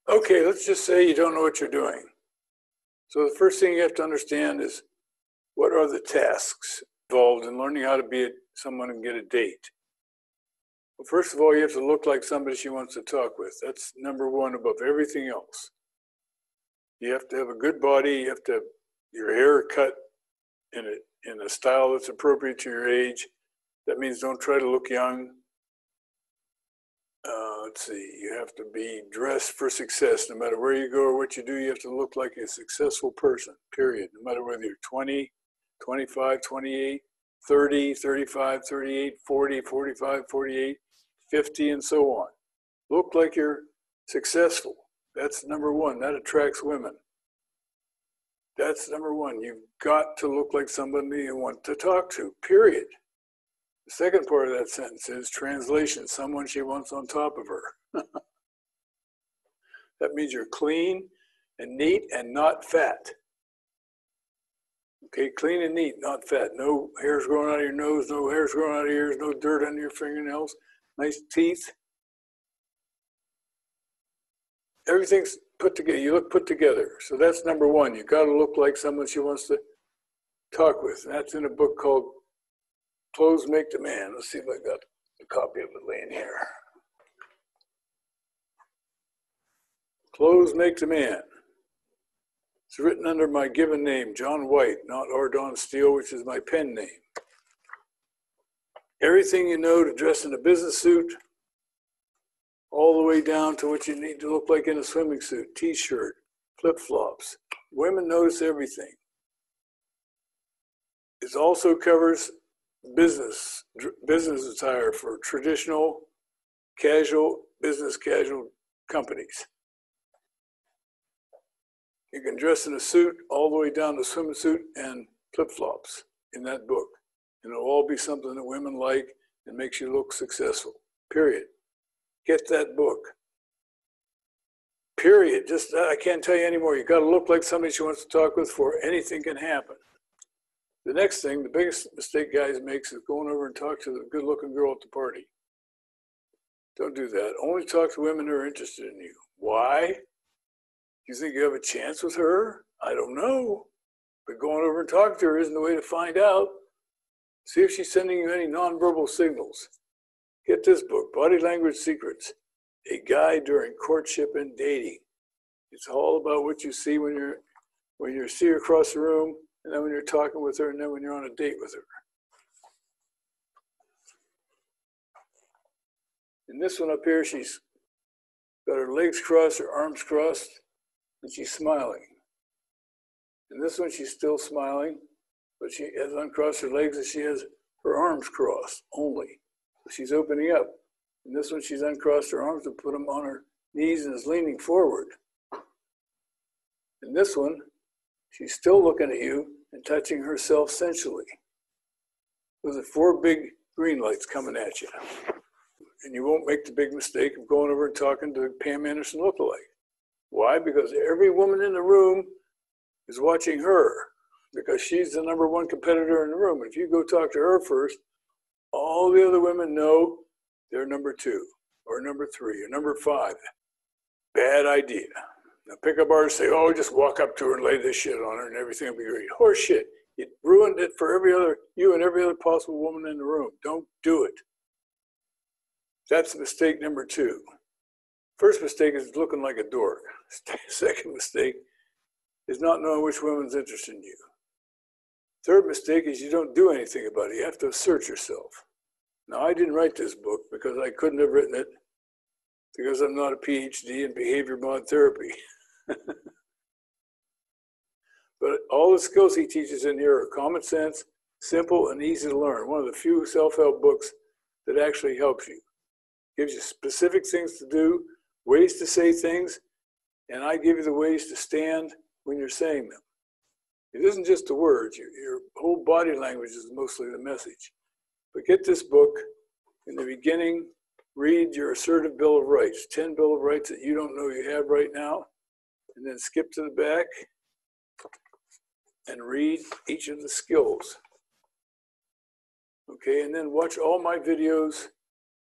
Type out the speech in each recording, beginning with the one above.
Okay, let's just say you don't know what you're doing. So the first thing you have to understand is what are the tasks involved in learning how to be someone and get a date. Well, first of all, you have to look like somebody she wants to talk with. That's number one above everything else. You have to have a good body. You have to have your hair cut in a style that's appropriate to your age. That means don't try to look young. Let's see, you have to be dressed for success. No matter where you go or what you do, you have to look like a successful person, period. No matter whether you're 20, 25, 28, 30, 35, 38, 40, 45, 48, 50, and so on. Look like you're successful. That's number one. That attracts women. That's number one. You've got to look like somebody you want to talk to, period. The second part of that sentence is translation, someone she wants on top of her. That means you're clean and neat and not fat. Okay, clean and neat, not fat. No hairs growing out of your nose, no hairs growing out of your ears, no dirt under your fingernails, nice teeth. Everything's put together. You look put together. So that's number one. You've got to look like someone she wants to talk with. And that's in a book called Clothes Make the Man. Let's see if I got a copy of it laying here. Clothes Make the Man. It's written under my given name, John White, not Ardon Steele, which is my pen name. Everything you know to dress in a business suit, all the way down to what you need to look like in a swimming suit, t-shirt, flip-flops. Women notice everything. It also covers business attire for traditional, casual, business casual companies. You can dress in a suit all the way down to swimming suit and flip-flops in that book. And it'll all be something that women like and makes you look successful, period. Get that book, period. Just, I can't tell you anymore. You've got to look like somebody she wants to talk with for anything can happen. The next thing, the biggest mistake guys make is going over and talk to the good-looking girl at the party. Don't do that. Only talk to women who are interested in you. Why? You think you have a chance with her? I don't know. But going over and talking to her isn't the way to find out. See if she's sending you any nonverbal signals. Get this book, Body Language Secrets, a guide during courtship and dating. It's all about what you see when you see her across the room, and then when you're talking with her, and then when you're on a date with her. In this one up here, she's got her legs crossed, her arms crossed, and she's smiling. In this one, she's still smiling, but she has uncrossed her legs and she has her arms crossed only. She's opening up. In this one, she's uncrossed her arms and put them on her knees and is leaning forward. In this one, she's still looking at you and touching herself sensually. Those are 4 big green lights coming at you. And you won't make the big mistake of going over and talking to Pam Anderson lookalike. Why? Because every woman in the room is watching her, because she's the number 1 competitor in the room. If you go talk to her first, all the other women know they're number 2 or number 3 or number 5. Bad idea. Now pick up artists say, oh, just walk up to her and lay this shit on her and everything will be great. Horse shit. You ruined it for you and every other possible woman in the room. Don't do it. That's mistake number 2. First mistake is looking like a dork. Second mistake is not knowing which woman's interested in you. Third mistake is you don't do anything about it. You have to assert yourself. Now, I didn't write this book because I couldn't have written it because I'm not a PhD in behavior mod therapy. But all the skills he teaches in here are common sense, simple, and easy to learn. One of the few self-help books that actually helps you. Gives you specific things to do, ways to say things, and I give you the ways to stand when you're saying them. It isn't just the words. Your whole body language is mostly the message. But get this book. In the beginning, read your assertive Bill of Rights, 10 Bill of Rights that you don't know you have right now, and then skip to the back and read each of the skills. Okay, and then watch all my videos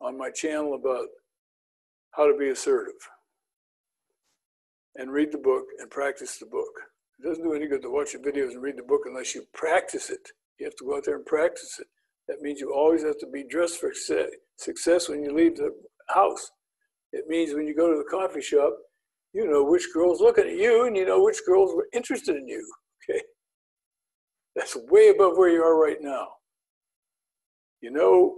on my channel about how to be assertive. and read the book and practice the book. It doesn't do any good to watch the videos and read the book unless you practice it. You have to go out there and practice it. That means you always have to be dressed for success when you leave the house. It means when you go to the coffee shop, you know which girl's looking at you and you know which girls were interested in you, okay? That's way above where you are right now. You know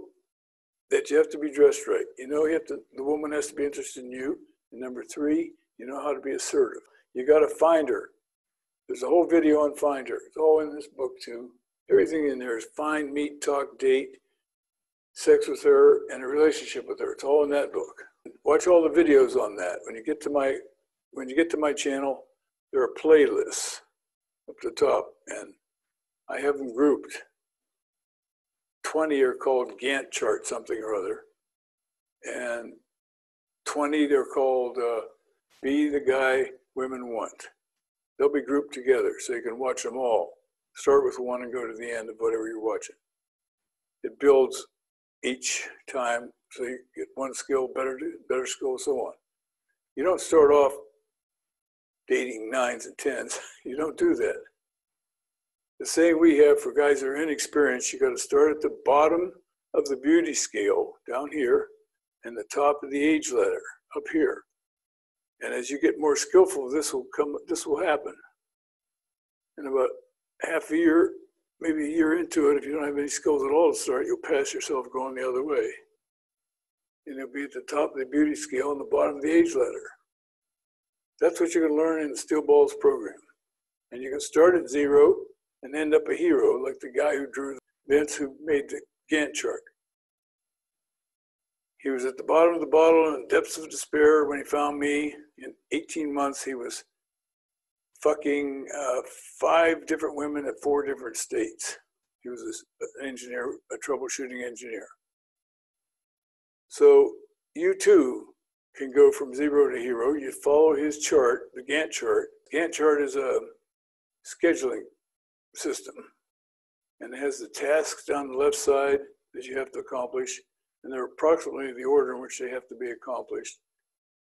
that you have to be dressed right. You know the woman has to be interested in you. And number 3, you know how to be assertive. You got to find her. There's a whole video on find her. It's all in this book too. Everything in there is find, meet, talk, date, sex with her, and a relationship with her. It's all in that book. Watch all the videos on that. When you get to my channel, there are playlists up the top, and I have them grouped. 20 are called Gantt chart something or other, and 20 they're called Be the Guy Women Want. They'll be grouped together so you can watch them all. Start with one and go to the end of whatever you're watching. It builds each time so you get one skill, better skill, so on. You don't start off dating 9s and 10s. You don't do that. The saying we have for guys that are inexperienced, you got to start at the bottom of the beauty scale down here and the top of the age ladder up here. And as you get more skillful, this will happen. In about half a year, maybe a year into it, if you don't have any skills at all to start, you'll pass yourself going the other way. And you'll be at the top of the beauty scale and the bottom of the age ladder. That's what you're going to learn in the Steele Balls program. And you can start at 0 and end up a hero, like the guy who drew Vince, who made the Gantt chart. He was at the bottom of the bottle in the depths of despair when he found me. In 18 months, he was fucking 5 different women at 4 different states. He was an engineer, a troubleshooting engineer. So you too can go from 0 to hero. You follow his chart, the Gantt chart. Gantt chart is a scheduling system, and it has the tasks down the left side that you have to accomplish, and they're approximately the order in which they have to be accomplished.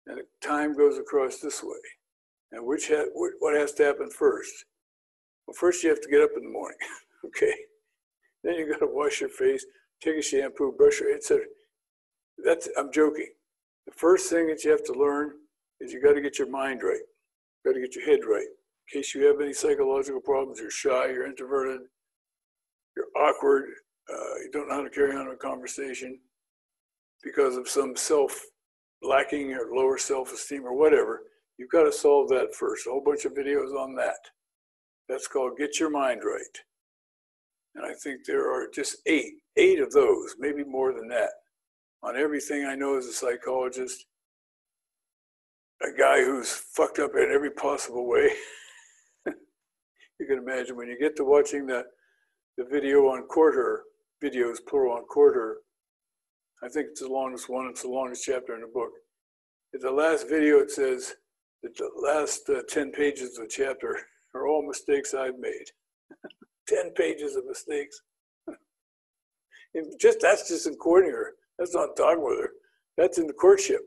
And time goes across this way. And what has to happen first? Well, first you have to get up in the morning, okay? Then you got to wash your face, take a shampoo, brush your, etc. I'm joking. The first thing that you have to learn is you got to get your mind right. You got to get your head right. In case you have any psychological problems, you're shy, you're introverted, you're awkward, you don't know how to carry on a conversation because of some lacking or lower self-esteem or whatever, you've got to solve that first. A whole bunch of videos on that. That's called Get Your Mind Right. And I think there are just 8 of those, maybe more than that, on everything I know as a psychologist, a guy who's fucked up in every possible way. You can imagine when you get to watching the video on quarter, videos plural on quarter, I think it's the longest one, it's the longest chapter in the book. At the last video it says that the last 10 pages of the chapter are all mistakes I've made. 10 pages of mistakes. That's just in courting her. That's not talking with her. That's in the courtship.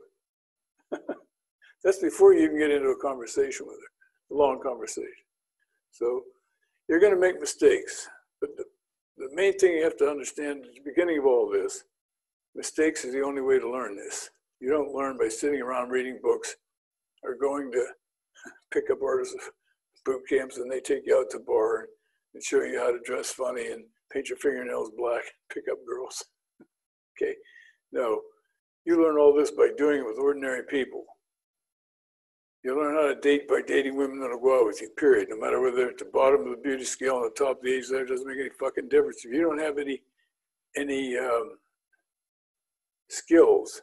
That's before you can get into a conversation with her, a long conversation. So you're going to make mistakes. But the main thing you have to understand at the beginning of all this, mistakes is the only way to learn this. You don't learn by sitting around reading books or going to pick up artists boot camps and they take you out to bar and show you how to dress funny and paint your fingernails black, pick up girls. Okay? No, you learn all this by doing it with ordinary people. You learn how to date by dating women that'll go out with you, period. No matter whether they're at the bottom of the beauty scale or the top of the age ladder, doesn't make any fucking difference. If you don't have any skills,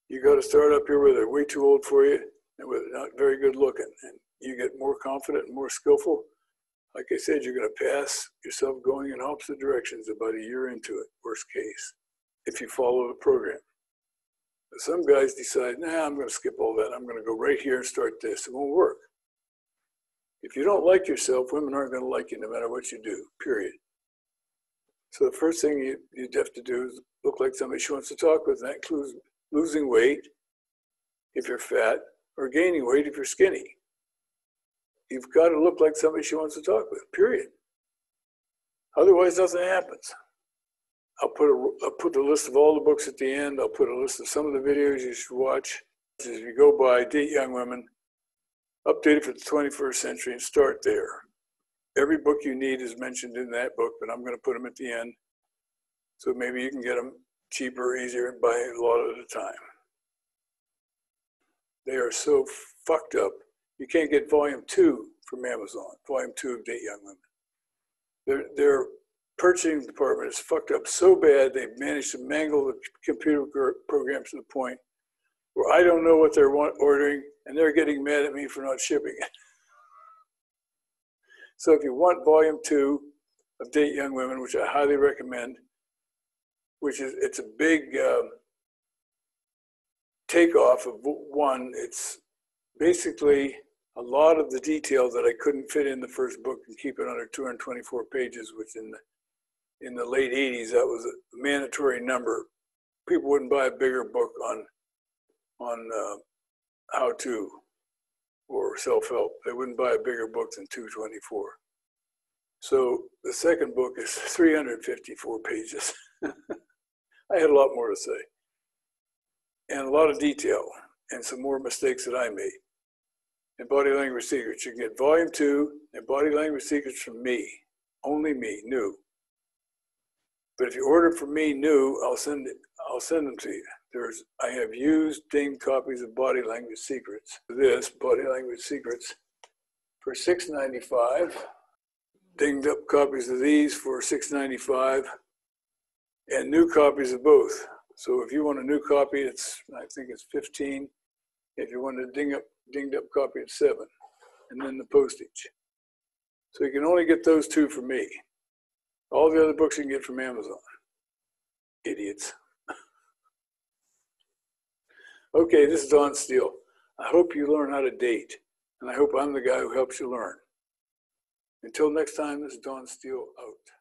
you got to start up here where they're way too old for you and where they're not very good looking. And you get more confident and more skillful. Like I said, you're going to pass yourself going in opposite directions about a year into it, worst case, if you follow the program. Some guys decide, nah, I'm going to skip all that. I'm going to go right here and start this. It won't work. If you don't like yourself, women aren't going to like you no matter what you do, period. So the first thing you'd have to do is look like somebody she wants to talk with. And that includes losing weight, if you're fat, or gaining weight if you're skinny. You've got to look like somebody she wants to talk with, period. Otherwise, nothing happens. I'll put the list of all the books at the end. I'll put a list of some of the videos you should watch. As you go by, Date Young Women, updated for the 21st century, and start there. Every book you need is mentioned in that book, but I'm going to put them at the end. So maybe you can get them cheaper, easier, and buy a lot at a time. They are so fucked up. You can't get volume 2 from Amazon, volume 2 of Date Young Women. Their purchasing department is fucked up so bad, they've managed to mangle the computer programs to the point where I don't know what they're ordering, and they're getting mad at me for not shipping it. So if you want volume 2 of Date Young Women, which I highly recommend, it's a big takeoff of 1. It's basically a lot of the detail that I couldn't fit in the first book and keep it under 224 pages, which in the late 80s, that was a mandatory number. People wouldn't buy a bigger book on how-to or self-help. They wouldn't buy a bigger book than 224. So the second book is 354 pages. I had a lot more to say. And a lot of detail and some more mistakes that I made. And Body Language Secrets. You can get volume 2 and Body Language Secrets from me. Only me, new. But if you order from me new, I'll send them to you. I have used dinged copies of Body Language Secrets. This, Body Language Secrets, for $6.95. Dinged up copies of these for $6.95. And new copies of both. So if you want a new copy, I think it's $15. If you want a dinged up copy, it's $7. And then the postage. So you can only get those 2 from me. All the other books you can get from Amazon. Idiots. Okay, this is Don Steele. I hope you learn how to date, and I hope I'm the guy who helps you learn. Until next time, this is Don Steele out.